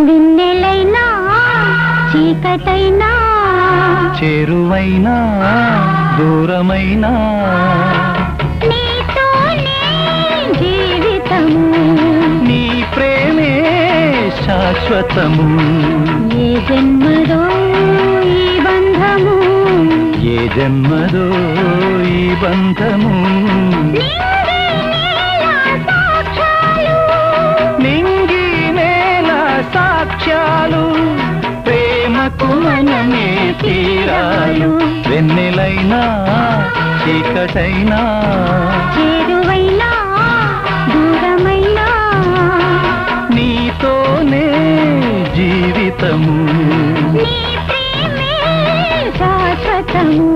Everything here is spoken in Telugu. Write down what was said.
వెన్నెలైనా చీకటైనా చేరువైనా దూరమైనా నీతోనే జీవితము నీ ప్రేమే శాశ్వతము ఏ జన్మదో ఈ బంధము ఏ జన్మదో ఈ బంధము నింగి నేల సాక్ష్యాలు ప్రేమకు మనమే తీరాలు వెన్నెలైనా చీకటైనా చేరువైనా దూరమైనా నీతోనే జీవితము నీ ప్రేమే శాశ్వతము